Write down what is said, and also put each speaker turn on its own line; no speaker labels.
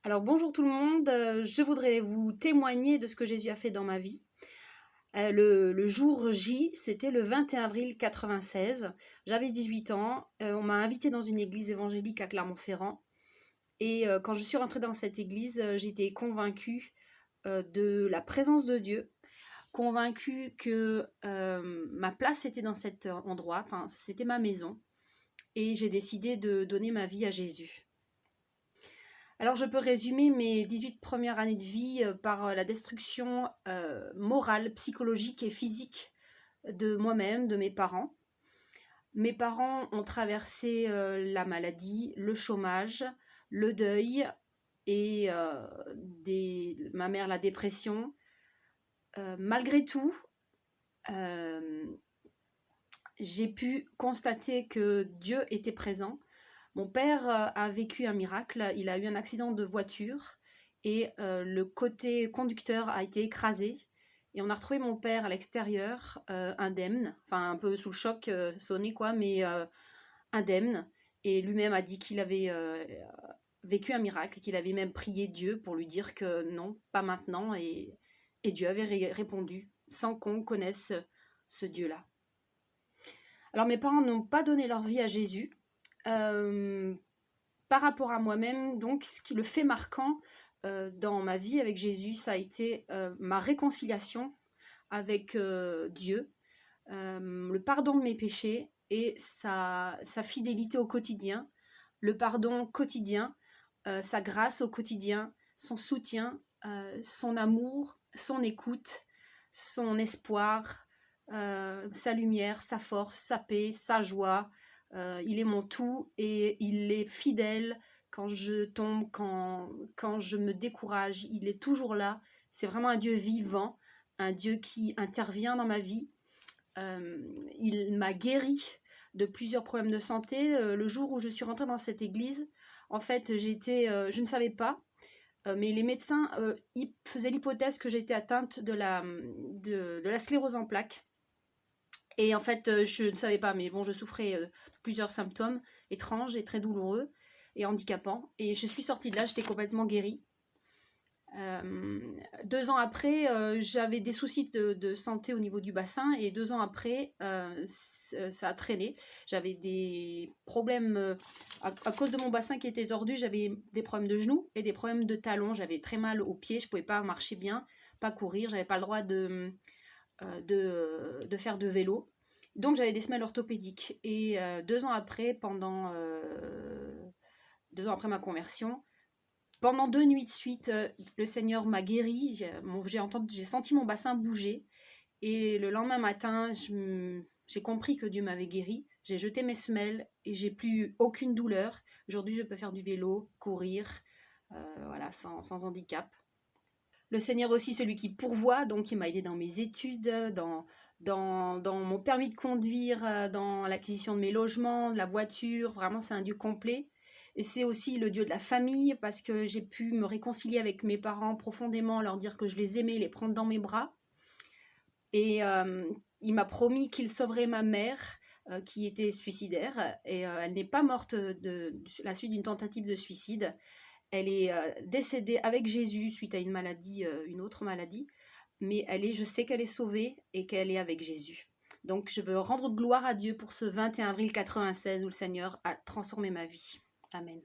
Alors bonjour tout le monde, je voudrais vous témoigner de ce que Jésus a fait dans ma vie. Le jour J, c'était le 21 avril 96. J'avais 18 ans, on m'a invitée dans une église évangélique à Clermont-Ferrand. Et quand je suis rentrée dans cette église, j'étais convaincue de la présence de Dieu, convaincue que ma place était dans cet endroit, enfin c'était ma maison. Et j'ai décidé de donner ma vie à Jésus. Alors je peux résumer mes 18 premières années de vie par la destruction morale, psychologique et physique de moi-même, de mes parents. Mes parents ont traversé la maladie, le chômage, le deuil et ma mère la dépression. Malgré tout, j'ai pu constater que Dieu était présent. Mon père a vécu un miracle, il a eu un accident de voiture et le côté conducteur a été écrasé. Et on a retrouvé mon père à l'extérieur, indemne, enfin un peu sous le choc, sonné quoi, mais indemne. Et lui-même a dit qu'il avait vécu un miracle, qu'il avait même prié Dieu pour lui dire que non, pas maintenant. Et Dieu avait répondu, sans qu'on connaisse ce Dieu-là. Alors mes parents n'ont pas donné leur vie à Jésus. Par rapport à moi-même, donc le fait marquant dans ma vie avec Jésus, ça a été ma réconciliation avec Dieu, le pardon de mes péchés et sa fidélité au quotidien, le pardon quotidien, sa grâce au quotidien, son soutien, son amour, son écoute, son espoir, sa lumière, sa force, sa paix, sa joie. Il est mon tout et il est fidèle quand je tombe, quand je me décourage. Il est toujours là. C'est vraiment un Dieu vivant, un Dieu qui intervient dans ma vie. Il m'a guéri de plusieurs problèmes de santé. Le jour où je suis rentrée dans cette église, en fait, je ne savais pas, mais les médecins faisaient l'hypothèse que j'étais atteinte de la sclérose en plaques. Et en fait, je ne savais pas, mais bon, je souffrais de plusieurs symptômes étranges et très douloureux et handicapants. Et je suis sortie de là, j'étais complètement guérie. 2 ans après, j'avais des soucis de santé au niveau du bassin et 2 ans après, ça a traîné. J'avais des problèmes à cause de mon bassin qui était tordu, j'avais des problèmes de genoux et des problèmes de talons. J'avais très mal aux pieds, je ne pouvais pas marcher bien, pas courir, j'avais pas le droit de faire de vélo. Donc j'avais des semelles orthopédiques. Et 2 ans après, 2 ans après ma conversion, pendant 2 nuits de suite, le Seigneur m'a guéri. J'ai senti mon bassin bouger. Et le lendemain matin, j'ai compris que Dieu m'avait guéri. J'ai jeté mes semelles et j'ai plus aucune douleur. Aujourd'hui, je peux faire du vélo, courir, voilà, sans handicap. Le Seigneur aussi, celui qui pourvoit, donc il m'a aidé dans mes études, dans mon permis de conduire, dans l'acquisition de mes logements, de la voiture. Vraiment, c'est un Dieu complet. Et c'est aussi le Dieu de la famille, parce que j'ai pu me réconcilier avec mes parents profondément, leur dire que je les aimais, les prendre dans mes bras. Et il m'a promis qu'il sauverait ma mère, qui était suicidaire. Et elle n'est pas morte de la suite d'une tentative de suicide. Elle est décédée avec Jésus suite à une maladie, une autre maladie. Mais je sais qu'elle est sauvée et qu'elle est avec Jésus. Donc je veux rendre gloire à Dieu pour ce 21 avril 96 où le Seigneur a transformé ma vie. Amen.